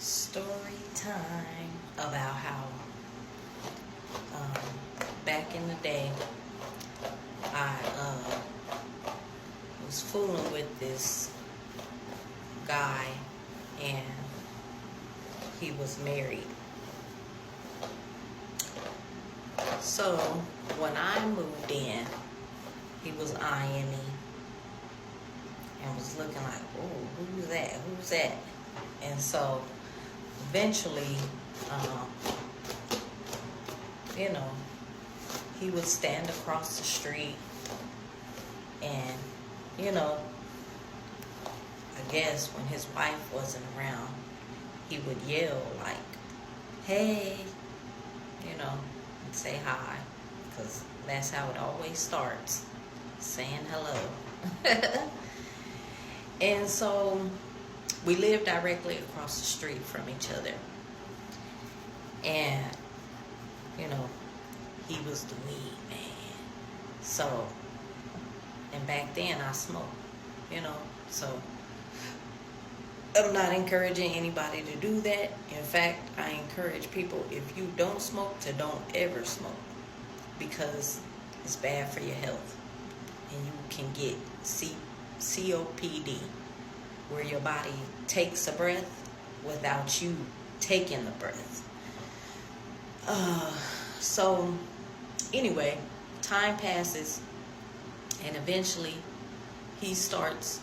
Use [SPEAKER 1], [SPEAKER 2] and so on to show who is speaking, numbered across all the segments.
[SPEAKER 1] Story time about how back in the day I was fooling with this guy and he was married. So when I moved in, he was eyeing me and was looking like, oh, who's that? Who's that? And so eventually, he would stand across the street and, I guess when his wife wasn't around, he would yell like, hey, and say hi, because that's how it always starts, saying hello. And so we lived directly across the street from each other. And, he was the weed man. So, and back then I smoked, so I'm not encouraging anybody to do that. In fact, I encourage people, if you don't smoke, to don't ever smoke, because it's bad for your health. And you can get COPD, where your body takes a breath without you taking the breath. So anyway, time passes and eventually he starts,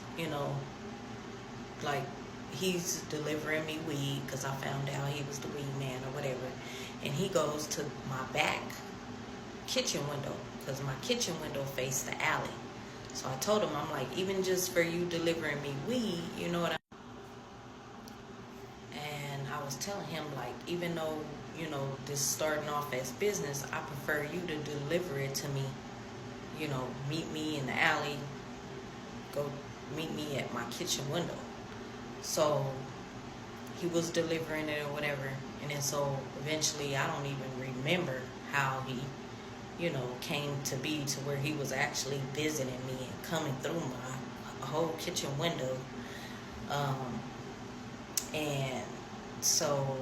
[SPEAKER 1] like he's delivering me weed, because I found out he was the weed man or whatever. And he goes to my back kitchen window, because my kitchen window faced the alley. So I told him, I'm like, even just for you delivering me weed, you know what And I was telling him, like, even though, this starting off as business, I prefer you to deliver it to me. Meet me in the alley, go meet me at my kitchen window. So he was delivering it or whatever. And then so eventually, I don't even remember how he came to be to where he was actually visiting me and coming through my whole kitchen window. And so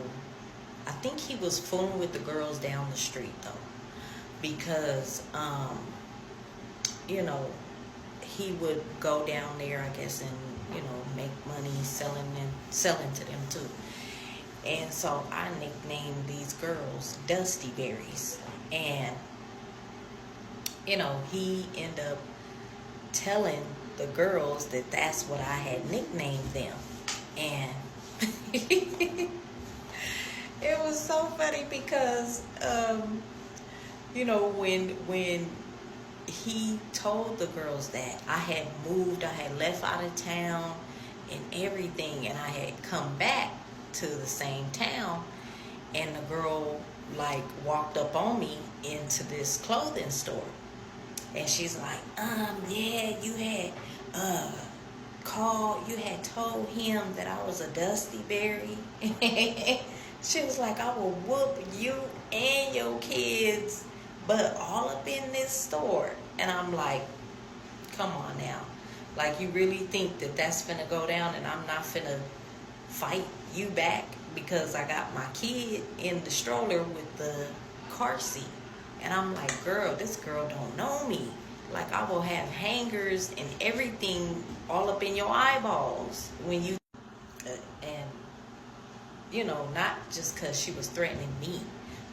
[SPEAKER 1] I think he was fooling with the girls down the street though, because, he would go down there, I guess, and, make money selling to them too. And so I nicknamed these girls Dusty Berries. And he ended up telling the girls that that's what I had nicknamed them. And it was so funny because, when he told the girls that I had moved, I had left out of town and everything, and I had come back to the same town, and the girl, like, walked up on me into this clothing store. And she's like, yeah, you had told him that I was a Dusty Berry. She was like, I will whoop you and your kids, but all up in this store. And I'm like, come on now. Like, you really think that that's finna go down and I'm not finna fight you back because I got my kid in the stroller with the car seat? And I'm like, girl, this girl don't know me. Like, I will have hangers and everything all up in your eyeballs when you... not just because she was threatening me,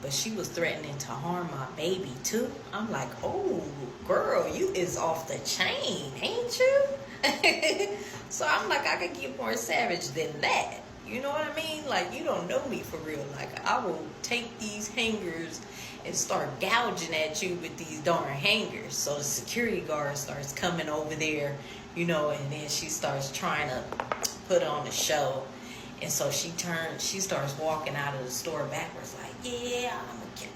[SPEAKER 1] but she was threatening to harm my baby too. I'm like, oh, girl, you is off the chain, ain't you? So I'm like, I could get more savage than that. You know what I mean? Like, you don't know me for real. Like, I will take these hangers and start gouging at you with these darn hangers. So the security guard starts coming over there, and then she starts trying to put on a show. And so she starts walking out of the store backwards like, yeah,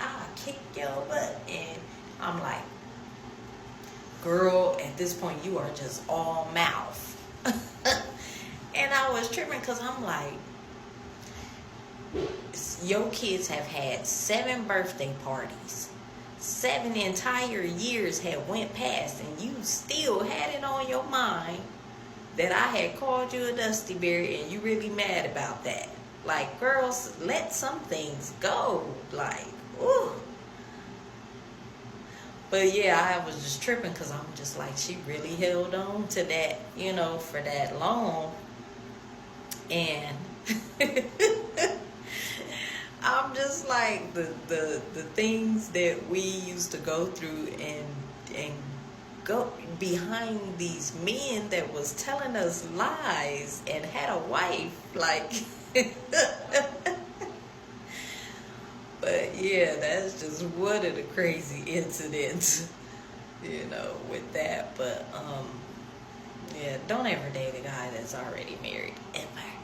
[SPEAKER 1] I'll kick your butt. And I'm like, girl, at this point, you are just all mouth. And I was tripping because I'm like, your kids have had 7 birthday parties. 7 entire years had went past, and you still had it on your mind that I had called you a Dusty Berry, and you really mad about that. Like, girls, let some things go. Like, ooh. But yeah, I was just tripping because I'm just like, she really held on to that, you know, for that long. And I'm just like, the things that we used to go through and go behind these men that was telling us lies and had a wife, like. But yeah, that's just one of the crazy incidents, you know, with that. But yeah, don't ever date a guy that's already married, ever.